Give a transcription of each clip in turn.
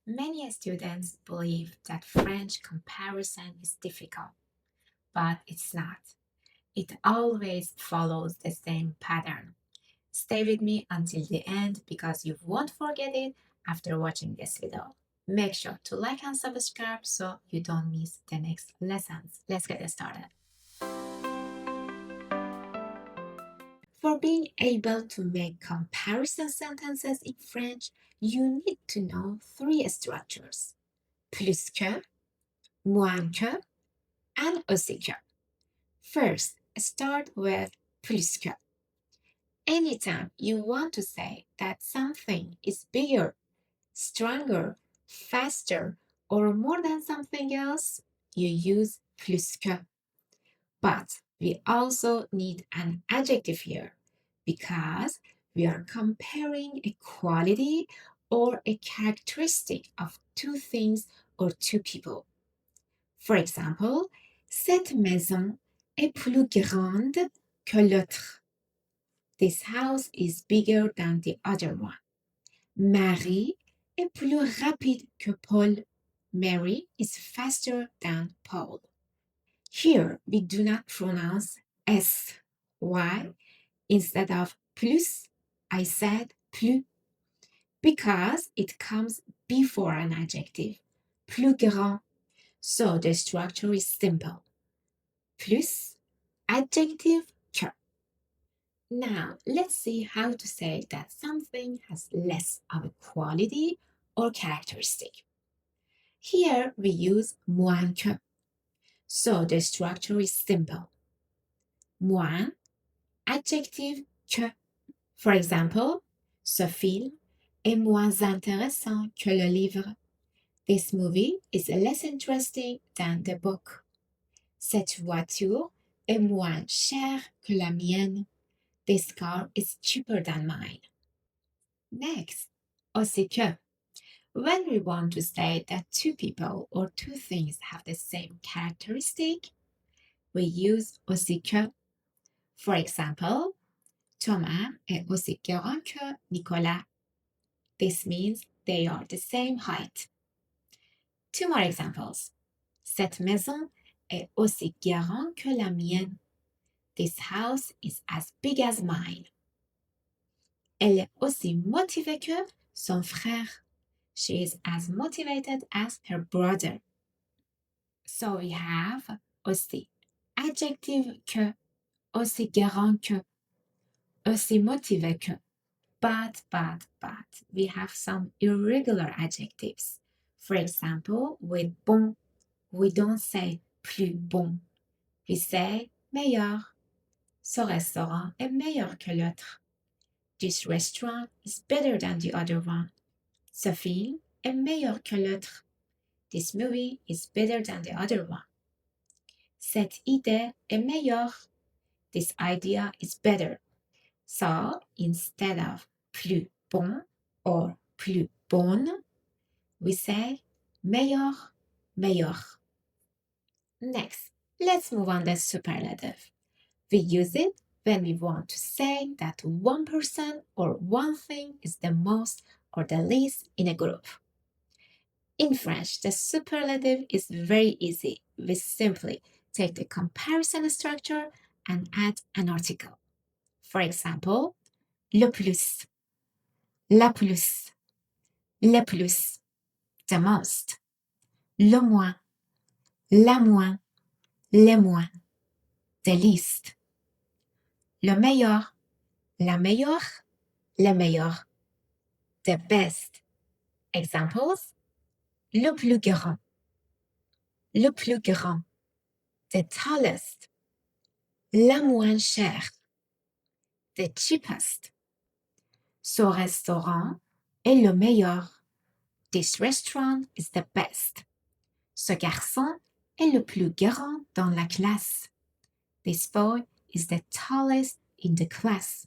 Many students believe that French comparison is difficult, but it's not. It always follows the same pattern. Stay with me until the end because you won't forget it after watching this video. Make sure to like and subscribe so you don't miss the next lessons. Let's get started. For being able to make comparison sentences in French, you need to know three structures: plus que, moins que, and aussi que. First, start with plus que. Anytime you want to say that something is bigger, stronger, faster, or more than something else, you use plus que. But we also need an adjective here because we are comparing a quality or a characteristic of two things or two people. For example, cette maison est plus grande que l'autre. This house is bigger than the other one. Marie est plus rapide que Paul. Mary is faster than Paul. Here we do not pronounce S. Why? Instead of plus, I said plus because it comes before an adjective. Plus grand. So the structure is simple. Plus, adjective que. Now, let's see how to say that something has less of a quality or characteristic. Here we use moins que. So the structure is simple. Moins, adjective que. For example, ce film est moins intéressant que le livre. This movie is less interesting than the book. Cette voiture est moins chère que la mienne. This car is cheaper than mine. Next, aussi que. When we want to say that two people or two things have the same characteristic, we use aussi que. For example, Thomas est aussi grand que Nicolas. This means they are the same height. Two more examples. Cette maison est aussi grande que la mienne. This house is as big as mine. Elle est aussi motivée que son frère. She is as motivated as her brother. So we have aussi adjective que, aussi grand que, aussi motivé que. But, we have some irregular adjectives. For example, with bon, we don't say plus bon. We say meilleur. Ce restaurant est meilleur que l'autre. This restaurant is better than the other one. Ce film est meilleur que l'autre. This movie is better than the other one. Cette idée est meilleure. This idea is better. So instead of plus bon or plus bonne, we say meilleur, meilleur. Next, let's move on to superlative. We use it when we want to say that one person or one thing is the most or the least in a group. In French, the superlative is very easy. We simply take the comparison structure and add an article. For example, le plus, la plus, le plus, the most, le moins, la moins, les moins, the least, le meilleur, la meilleure, le meilleur, the best. Examples, le plus grand, the tallest, la moins chère, the cheapest. Ce restaurant est le meilleur. This restaurant is the best. Ce garçon est le plus grand dans la classe. This boy is the tallest in the class.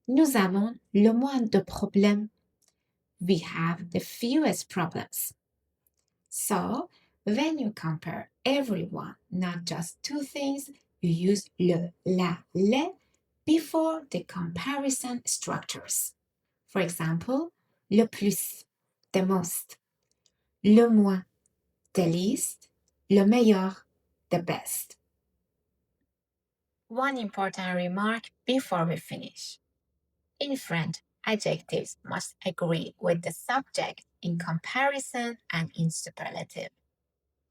Nous avons le moins de problèmes. We have the fewest problems. So, when you compare everyone, not just two things, you use le, la, les before the comparison structures. For example, le plus, the most, le moins, the least, le meilleur, the best. One important remark before we finish. In French, adjectives must agree with the subject in comparison and in superlative.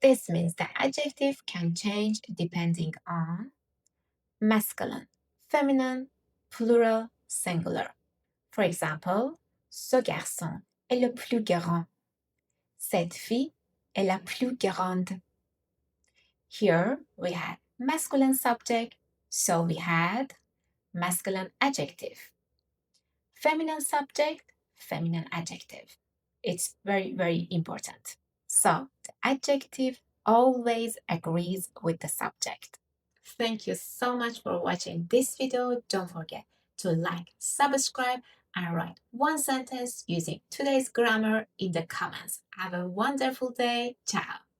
This means the adjective can change depending on masculine, feminine, plural, singular. For example, ce garçon est le plus grand. Cette fille est la plus grande. Here we had masculine subject, so we had masculine adjective. Feminine subject, feminine adjective. It's very, very important. So the adjective always agrees with the subject. Thank you so much for watching this video. Don't forget to like, subscribe, and write one sentence using today's grammar in the comments. Have a wonderful day. Ciao.